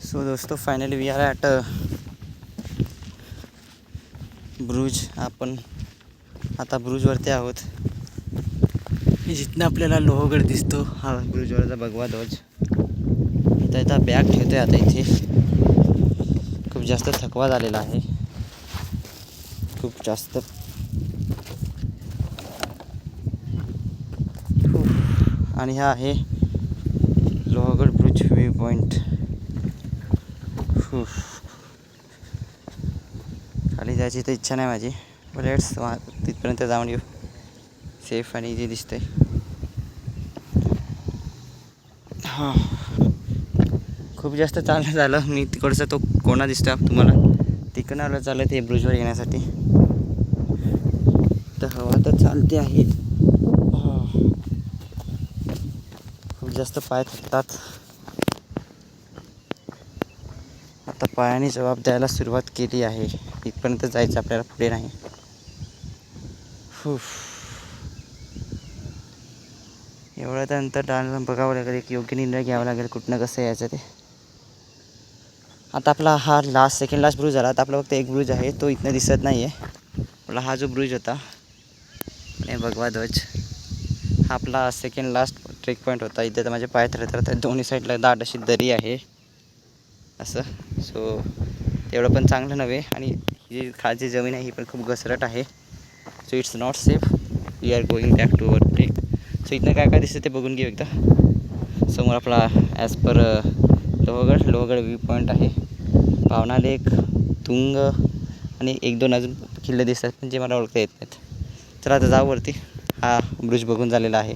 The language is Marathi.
सो दोस्तों फाइनली वी आर ॲट ब्रुज. आपण आता ब्रुजवरती आहोत. जिथनं आपल्याला लोहगड दिसतो हा ब्रुजवरचा भगवा ध्वज. इथं बॅग ठेवतोय आता. इथे खूप जास्त थकवा झालेला आहे, खूप जास्त. आणि हा आहे लोहगड ब्रुज व्ह्यू पॉईंट. खाली जायची तर इच्छा नाही माझी, पण लेट्स तिथपर्यंत जाऊन येऊ. सेफ आणि इझी दिसतंय. हां, खूप जास्त चालणं झालं. मी तिकडचा तो कोणा दिसतोय तुम्हाला, तिकडनं आलं चालत हे ब्रिजवर येण्यासाठी. तर हवा तर चालते आहे. खूप जास्त पाय थकतात. आता पायाने जबाब द्यायला सुरुवात केली आहे. इथपर्यंत जायचं आपल्याला, पुढे नाही. एवढं त्यानंतर डायला बघावं लागेल, एक योग्य निर्णय घ्यावा लागेल कुठनं कसं यायचं ते. आता आपला हा सेकंड लास्ट ब्रुज झाला. आता आपला फक्त एक ब्रुज आहे, तो इथनं दिसत नाही आहे. आपला हा जो ब्रुज होता भगवा ध्वज, हा आपला सेकंड लास्ट ट्रेक पॉईंट होता. इथे तर माझे पाय थरथरत आहेत. दोन्ही साईडला दाट अशी दरी आहे असं. सो तेवढं पण चांगलं नव्हे. आणि जी खालची जमीन आहे ही पण खूप घसरट आहे. So it's not safe. We are going back to our trek. So इथनं काय काय दिसतं ते बघून घेऊ एकदा. समोर आपला as per Lohagad view point आहे. पावना लेक, तुंग आणि एक दोन अजून किल्ले दिसतात पण जे मला ओळखता येत नाहीत. चला आता जाऊ वरती. हा ब्रिज बघून झालेला आहे.